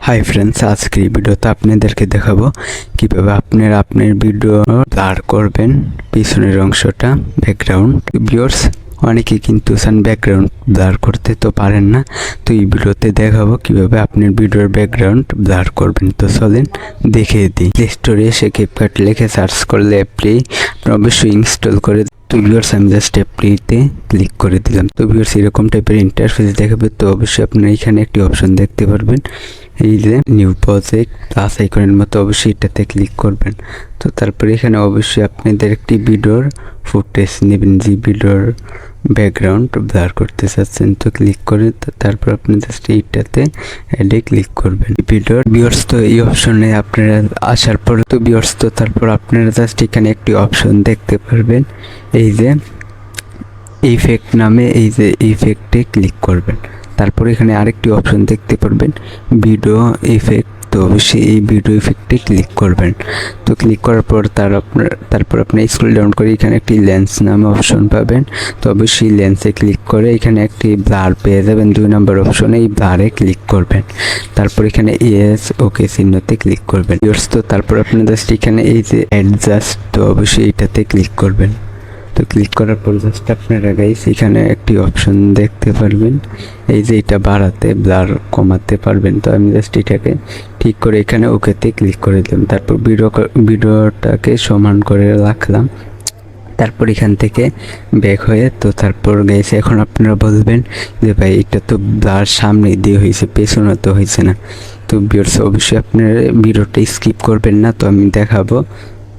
Hi friends, আজকে এই ভিডিওতে আপনাদেরকে দেখাবো কিভাবে আপনারা আপনার ভিডিও ব্লার করবেন পিছনের অংশটা, ব্যাকগ্রাউন্ড। ভিউয়ার্স, অনেকে কিন্তু চান ব্যাকগ্রাউন্ড ব্লার করতে, তো পারেন না। তো এই ভিডিওতে দেখাবো কিভাবে আপনার ভিডিওর ব্যাকগ্রাউন্ড ব্লার করবেন। তো চলেন দেখিয়ে দিই। প্লে স্টোরে এসে ক্যাপকাট লিখে সার্চ করলে অ্যাপটি অবশ্যই ইনস্টল করে। তো ভিউয়ার্স, আমি জাস্ট অ্যাপটিতে ক্লিক করে দিলাম। তো ভিউয়ার্স, এরকম টাইপের ইন্টারফেস দেখাবে। তো অবশ্যই আপনারা এখানে একটি অপশন দেখতে পারবেন, এই যে নিউ প্রজেক্ট প্লাস আইকনের মতো, অবশ্যই এটাতে ক্লিক করবেন। তো তারপরে এখানে অবশ্যই আপনাদের একটি ভিডিওর ফুটেজ নেবেন, যে ভিডিওর ব্যাকগ্রাউন্ড ব্লার করতে চাচ্ছেন। তো ক্লিক করে তারপর আপনি জাস্ট এইটাতে অ্যাডে ক্লিক করবেন ভিডিওর। ভিউয়ার্স, তো এই অপশনে আপনারা আসার পর তো ভিউয়ার্স, তো তারপর আপনারা জাস্ট এখানে একটি অপশন দেখতে পারবেন, এই যে ইফেক্ট নামে, এই যে ইফেক্টে ক্লিক করবেন। তারপর এখানে আরেকটি অপশন দেখতে পারবেন, ভিডিও ইফেক্ট। তো অবশ্যই এই ভিডিও ইফেক্টে ক্লিক করবেন। তো ক্লিক করার পর তারপর আপনি স্ক্রল ডাউন করে এখানে একটি লেন্স নামে অপশন পাবেন। তো অবশ্যই লেন্সে ক্লিক করে এখানে একটি ব্লার পেয়ে যাবেন, 2 নম্বর অপশনে এই ব্লারে ক্লিক করবেন। তারপর এখানে ইয়েস ওকে চিহ্নতে ক্লিক করবেন। তো তারপর আপনি জাস্ট এখানে এই যে অ্যাডজাস্ট, তো অবশ্যই এইটাতে ক্লিক করবেন। তো ক্লিক করার পর জাস্ট আপনারা গাইস এখানে একটি অপশন দেখতে পারবেন, এই যে এটা বাড়াতে ব্লার কমাতে পারবেন। তো আমি জাস্ট এটাকে ঠিক করে এখানে ওকেতে ক্লিক করে দিলাম। তারপর ভিডিওটাকে সমান করে রাখলাম। তারপর এখান থেকে ব্যাক হয়ে, তো তারপর গাইস এখন আপনারা বলবেন যে ভাই এটা তো ব্লার সামনে দিয়ে হয়েছে, পেছনে তো হয়েছে না। তো ভিউয়ার্স, অবশ্যই আপনারা ভিডিওটা স্কিপ করবেন না। তো আমি দেখাবো,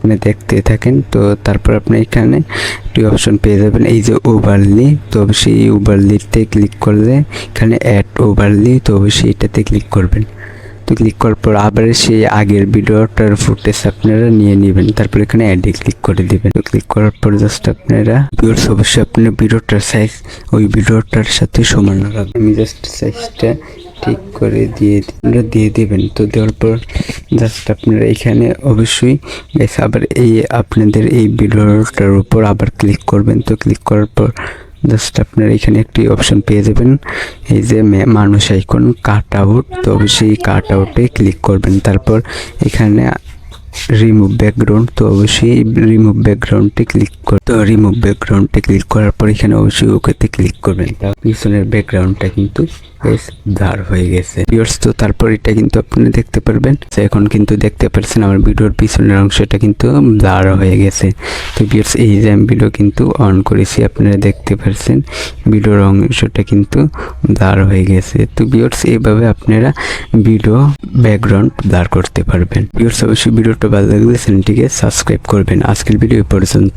আপনি দেখতে থাকেন। তো তারপর আপনি এখানে একটি অপশন পেয়ে যাবেন, এই যে ওভারলি। তো অবশ্যই এই ওভারলিতে ক্লিক করলে এখানে অ্যাড ওভারলি, তো অবশ্যই এটাতে ক্লিক করবেন। তো ক্লিক করার পর আবার সেই আগের ভিডিওটার ফুটেজ আপনারা নিয়ে নেবেন। তারপর এখানে অ্যাডে ক্লিক করে দিবেন। তো ক্লিক করার পর জাস্ট আপনারা ভিউয়ার্স, অবশ্যই আপনার ভিডিওটার সাইজ ওই ভিডিওটার সাথে সমান রাখবেন। আমি জাস্ট সাইজটা ঠিক করে দিয়ে দিবেন। তো দেওয়ার পর জাস্ট আপনারা এখানে অবশ্যই আবার এই আপনাদের এই ভিডিওটার উপর আবার ক্লিক করবেন। তো ক্লিক করার পর জাস্ট আপনারা এখানে একটি অপশন পেয়ে যাবেন, এই যে মানুষ আইকন, কাট আউট। তো অবশ্যই কাট আউটে ক্লিক করবেন। তারপর এখানে রিমুভ ব্যাকগ্রাউন্ড, তো অবশ্যই রিমুভ ব্যাকগ্রাউন্ডে ক্লিক করে, তো রিমুভ ব্যাকগ্রাউন্ডে ক্লিক করার পর এখানে অবশ্যই ওকেতে ক্লিক করবেন। তার পিছনের ব্যাকগ্রাউন্ডটা কিন্তু বেশ ব্লার হয়ে গেছে ভিউয়ার্স। তো তারপর এটা কিন্তু আপনারা দেখতে পারবেন, এখন কিন্তু দেখতে পাচ্ছেন আমার ভিডিওর পিছনের অংশটা কিন্তু ব্লার হয়ে গেছে। তো ভিউয়ার্স, এই যে আমি ভিডিও কিন্তু অন করেছি, আপনারা দেখতে পাচ্ছেন ভিডিওর অংশটা কিন্তু ব্লার হয়ে গেছে। তো ভিউয়ার্স, এইভাবে আপনারা ভিডিও ব্যাকগ্রাউন্ড ব্লার করতে পারবেন। ভিউয়ার্স, অবশ্যই ভিডিওটা ভালো লাগলে চ্যানেলটিকে সাবস্ক্রাইব করবেন। আজকের ভিডিও পর্যন্ত।